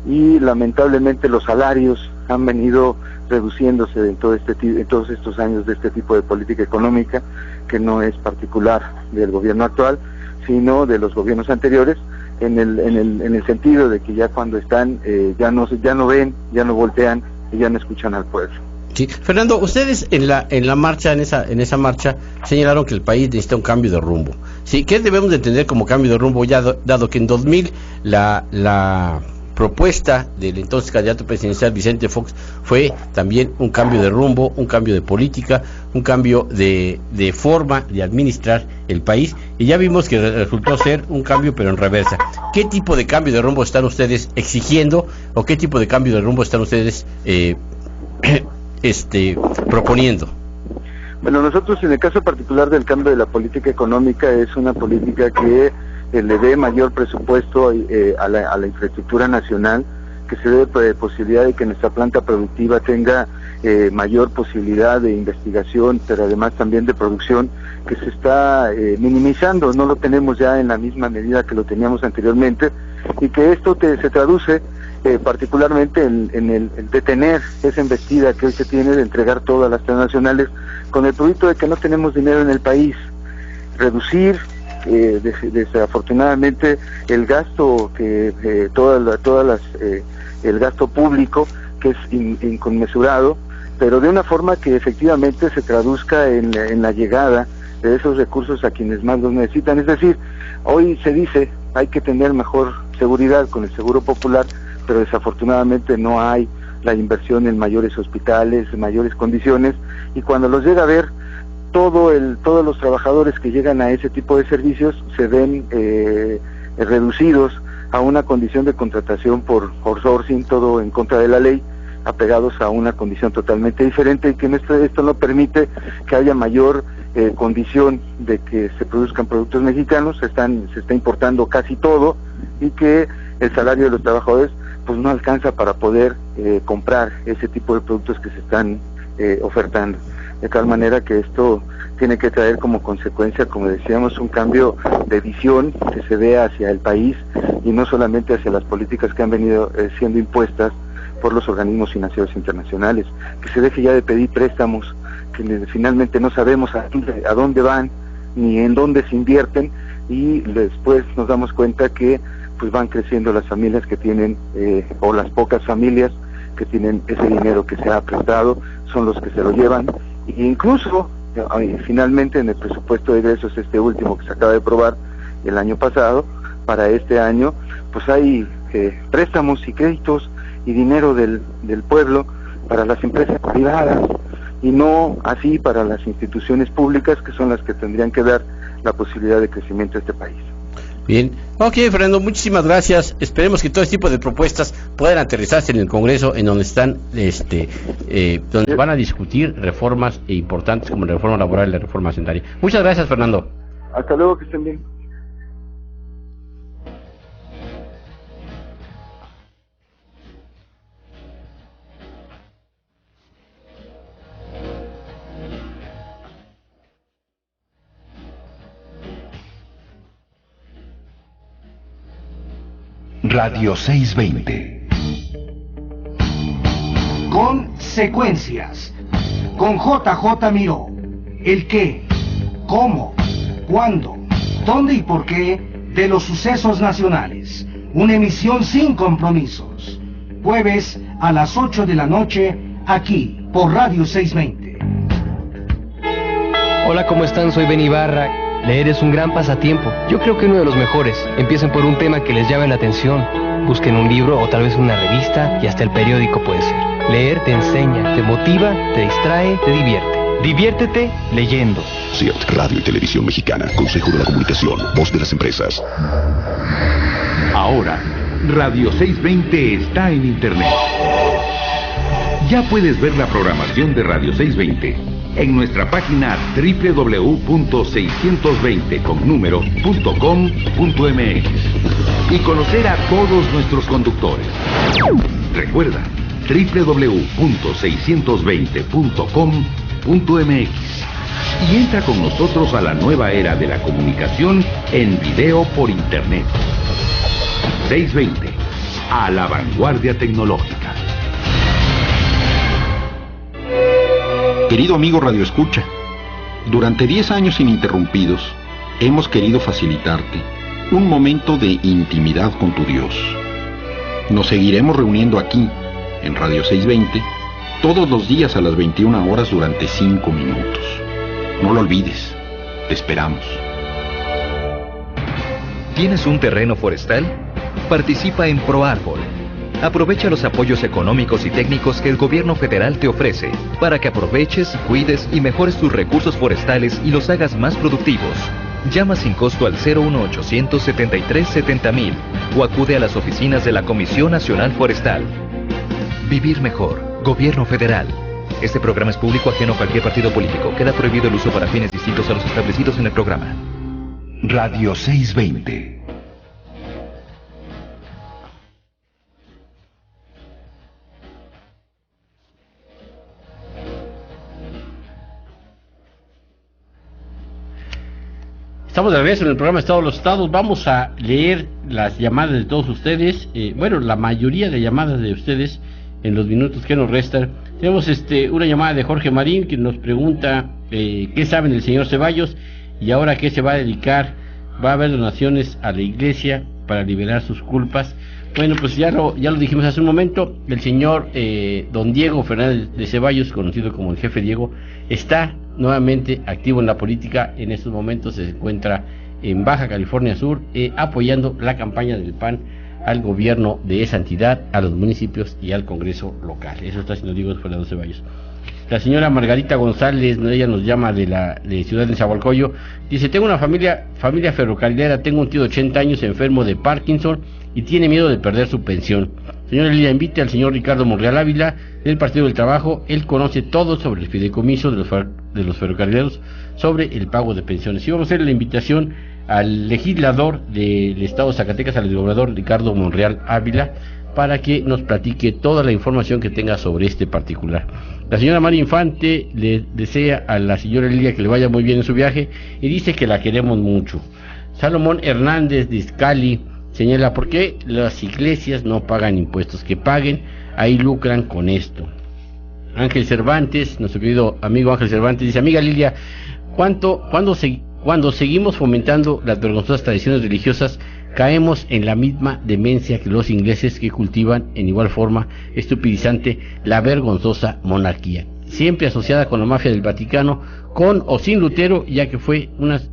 y lamentablemente los salarios han venido reduciéndose en todos estos años de este tipo de política económica, que no es particular del gobierno actual, sino de los gobiernos anteriores, en el sentido de que ya cuando están ya no ven, ya no voltean y ya no escuchan al pueblo. Sí, Fernando, ustedes en la marcha, en esa marcha, señalaron que el país necesita un cambio de rumbo. ¿Sí? ¿Qué debemos de entender como cambio de rumbo, ya dado que en 2000 la propuesta del entonces candidato presidencial Vicente Fox fue también un cambio de rumbo, un cambio de política, un cambio de forma de administrar el país, y ya vimos que resultó ser un cambio pero en reversa. ¿Qué tipo de cambio de rumbo están ustedes exigiendo o qué tipo de cambio de rumbo están ustedes proponiendo? Bueno, nosotros en el caso particular del cambio de la política económica es una política que le dé mayor presupuesto a la infraestructura nacional, que se dé posibilidad de que nuestra planta productiva tenga mayor posibilidad de investigación, pero además también de producción, que se está minimizando, no lo tenemos ya en la misma medida que lo teníamos anteriormente, y que esto se traduce particularmente en el detener esa embestida que hoy se tiene de entregar todas las transnacionales, con el producto de que no tenemos dinero en el país, reducir desafortunadamente el gasto que el gasto público, que es inconmensurado, pero de una forma que efectivamente se traduzca en la llegada de esos recursos a quienes más los necesitan. Es decir, hoy se dice hay que tener mejor seguridad con el Seguro Popular, pero desafortunadamente no hay la inversión en mayores hospitales, en mayores condiciones, y cuando los llega a ver, todos los trabajadores que llegan a ese tipo de servicios se ven reducidos a una condición de contratación por outsourcing, todo en contra de la ley, apegados a una condición totalmente diferente, y que esto no permite que haya mayor condición de que se produzcan productos mexicanos. Se está importando casi todo, y que el salario de los trabajadores pues no alcanza para poder comprar ese tipo de productos que se están ofertando. De tal manera que esto tiene que traer como consecuencia, como decíamos, un cambio de visión que se vea hacia el país y no solamente hacia las políticas que han venido siendo impuestas por los organismos financieros internacionales, que se deje ya de pedir préstamos que finalmente no sabemos a dónde van ni en dónde se invierten, y después nos damos cuenta que pues van creciendo las familias que tienen o las pocas familias que tienen ese dinero que se ha prestado, son los que se lo llevan. E incluso finalmente en el presupuesto de egresos, este último que se acaba de aprobar el año pasado, para este año pues hay préstamos y créditos y dinero del pueblo para las empresas privadas, y no así para las instituciones públicas, que son las que tendrían que dar la posibilidad de crecimiento a este país. Bien, ok, Fernando, muchísimas gracias. Esperemos que todo este tipo de propuestas puedan aterrizarse en el Congreso, en donde están, donde van a discutir reformas importantes como la reforma laboral y la reforma hacendaria. Muchas gracias, Fernando. Hasta luego, que estén bien. Radio 620. Consecuencias. Con JJ Miró. El qué, cómo, cuándo, dónde y por qué de los sucesos nacionales. Una emisión sin compromisos. Jueves a las 8 de la noche, aquí, por Radio 620. Hola, ¿cómo están? Soy Ben Ibarra. Leer es un gran pasatiempo. Yo creo que uno de los mejores. Empiecen por un tema que les llame la atención. Busquen un libro o tal vez una revista, y hasta el periódico puede ser. Leer te enseña, te motiva, te distrae, te divierte. Diviértete leyendo. CIRT, Radio y Televisión Mexicana, Consejo de la Comunicación, Voz de las Empresas. Ahora, Radio 620 está en Internet. Ya puedes ver la programación de Radio 620 en nuestra página www.620.com.mx y conocer a todos nuestros conductores. Recuerda, www.620.com.mx y entra con nosotros a la nueva era de la comunicación en video por Internet. 620, a la vanguardia tecnológica. Querido amigo Radio Escucha, durante 10 años ininterrumpidos hemos querido facilitarte un momento de intimidad con tu Dios. Nos seguiremos reuniendo aquí, en Radio 620, todos los días a las 21 horas durante 5 minutos. No lo olvides, te esperamos. ¿Tienes un terreno forestal? Participa en ProÁrbol, Aprovecha los apoyos económicos y técnicos que el gobierno federal te ofrece para que aproveches, cuides y mejores tus recursos forestales y los hagas más productivos. Llama sin costo al 01800 73 70,000 o acude a las oficinas de la Comisión Nacional Forestal. Vivir mejor. Gobierno federal. Este programa es público, ajeno a cualquier partido político. Queda prohibido el uso para fines distintos a los establecidos en el programa. Radio 620. Estamos de regreso en el programa Estado de los Estados. Vamos a leer las llamadas de todos ustedes. La mayoría de llamadas de ustedes en los minutos que nos restan. Tenemos una llamada de Jorge Marín que nos pregunta qué saben del señor Ceballos y ahora a qué se va a dedicar. Va a haber donaciones a la iglesia para liberar sus culpas. Bueno, pues ya lo dijimos hace un momento. El señor don Diego Fernández de Ceballos, conocido como el jefe Diego, está nuevamente activo en la política. En estos momentos se encuentra en Baja California Sur apoyando la campaña del PAN al gobierno de esa entidad, a los municipios y al Congreso local. Eso está haciendo Diego Fernando Ceballos. La señora Margarita González, ella nos llama de Ciudad de Nezahualcóyotl, dice: tengo una familia ferrocarrilera, tengo un tío de 80 años enfermo de Parkinson y tiene miedo de perder su pensión. Señora Lidia, invite al señor Ricardo Monreal Ávila del Partido del Trabajo. Él conoce todo sobre el fideicomiso de los ferrocarrileros, sobre el pago de pensiones. Y vamos a hacer la invitación al legislador del estado de Zacatecas, al gobernador Ricardo Monreal Ávila, para que nos platique toda la información que tenga sobre este particular. La señora María Infante le desea a la señora Lidia que le vaya muy bien en su viaje y dice que la queremos mucho. Salomón Hernández de Izcali señala: ¿por qué las iglesias no pagan impuestos? Que paguen, ahí lucran con esto. Ángel Cervantes, nuestro querido amigo Ángel Cervantes, dice: amiga Lilia, cuando seguimos fomentando las vergonzosas tradiciones religiosas, caemos en la misma demencia que los ingleses, que cultivan en igual forma estupidizante la vergonzosa monarquía, siempre asociada con la mafia del Vaticano, con o sin Lutero, ya que fue unas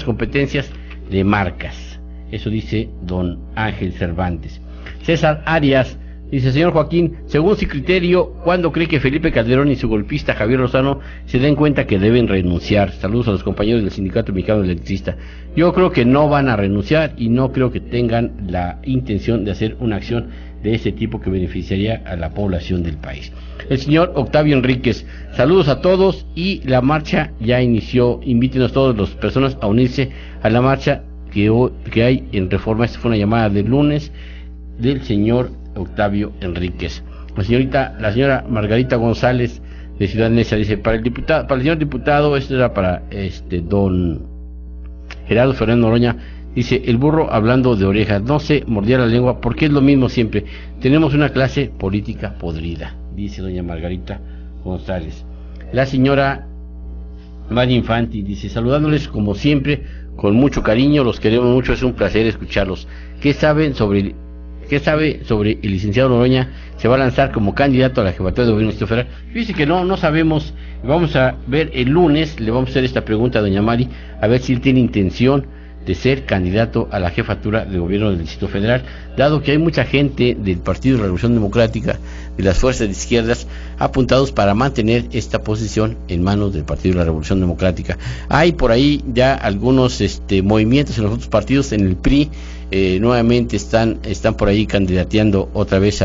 competencias de marcas. Eso dice don Ángel Cervantes. César Arias dice: señor Joaquín, según su criterio, ¿cuándo cree que Felipe Calderón y su golpista Javier Lozano se den cuenta que deben renunciar? Saludos a los compañeros del Sindicato Mexicano de Electricistas. Yo creo que no van a renunciar y no creo que tengan la intención de hacer una acción de ese tipo que beneficiaría a la población del país. El señor Octavio Enríquez: saludos a todos y la marcha ya inició. Invítenos todas las personas a unirse a la marcha que hay en Reforma. Esta fue una llamada del lunes del señor Octavio Enríquez. La señora Margarita González de Ciudad Neza dice: para el señor diputado, esto era para don Gerardo Fernando Noroña, dice: el burro hablando de orejas, no se mordía la lengua porque es lo mismo siempre. Tenemos una clase política podrida, dice doña Margarita González. La señora María Infanti dice: saludándoles como siempre con mucho cariño, los queremos mucho, es un placer escucharlos. ¿Qué sabe sobre el licenciado Noroña? ¿Se va a lanzar como candidato a la jefatura de gobierno del Distrito Federal? Fíjese que no sabemos. Vamos a ver el lunes, le vamos a hacer esta pregunta a doña Mari, a ver si él tiene intención de ser candidato a la jefatura de gobierno del Distrito Federal, dado que hay mucha gente del Partido de la Revolución Democrática, de las fuerzas de izquierdas, apuntados para mantener esta posición en manos del Partido de la Revolución Democrática. Hay por ahí ya algunos movimientos en los otros partidos. En el PRI nuevamente están por ahí candidateando otra vez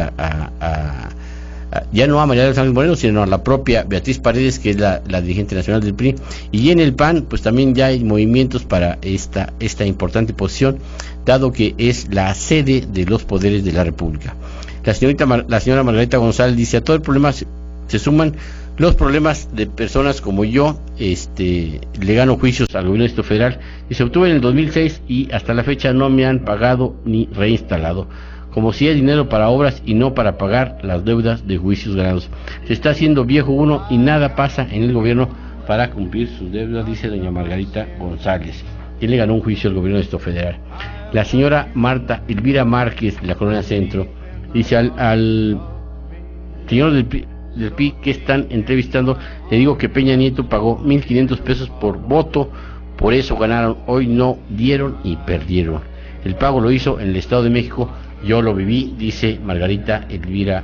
ya no a María del Ángel Moreno, sino a la propia Beatriz Paredes, que es la dirigente nacional del PRI. Y en el PAN pues también ya hay movimientos para esta importante posición, dado que es la sede de los poderes de la República. La señora Margarita González dice: a todo el problema se suman los problemas de personas como yo. Le gano juicios al gobierno del Distrito Federal, y se obtuvo en el 2006 y hasta la fecha no me han pagado ni reinstalado, como si hay dinero para obras y no para pagar las deudas de juicios ganados. Se está haciendo viejo uno y nada pasa en el gobierno para cumplir sus deudas, dice doña Margarita González, quien le ganó un juicio al gobierno del Distrito Federal. La señora Marta Elvira Márquez de la Colonia Centro dice: al señor del PRI que están entrevistando, le digo que Peña Nieto pagó 1,500 pesos por voto, por eso ganaron. Hoy no dieron y perdieron. El pago lo hizo en el Estado de México yo lo viví, dice Marta Elvira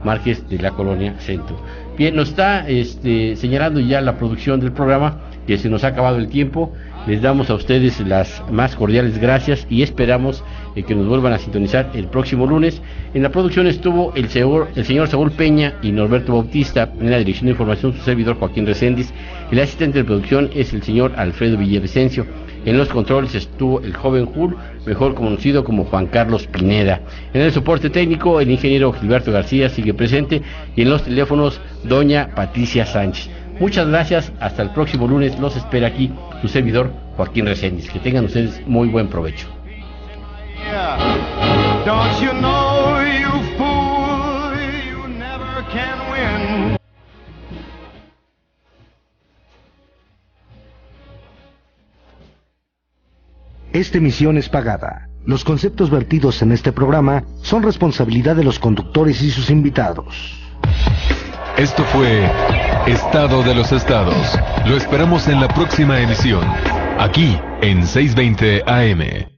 Márquez de la Colonia Centro. Bien, nos está señalando ya la producción del programa que se nos ha acabado el tiempo. Les damos a ustedes las más cordiales gracias y esperamos que nos vuelvan a sintonizar el próximo lunes. En la producción estuvo el señor Saúl Peña y Norberto Bautista. En la dirección de información, su servidor Joaquín Reséndiz. El asistente de producción es el señor Alfredo Villavicencio. En los controles estuvo el joven Jul, mejor conocido como Juan Carlos Pineda. En el soporte técnico, el ingeniero Gilberto García sigue presente, y en los teléfonos, doña Patricia Sánchez. Muchas gracias, hasta el próximo lunes, los espera aquí su servidor Joaquín Reséndiz. Que tengan ustedes muy buen provecho. Don't you know, you fool, you never can win. Esta emisión es pagada. Los conceptos vertidos en este programa son responsabilidad de los conductores y sus invitados. Esto fue Estado de los Estados. Lo esperamos en la próxima emisión, aquí en 620 AM.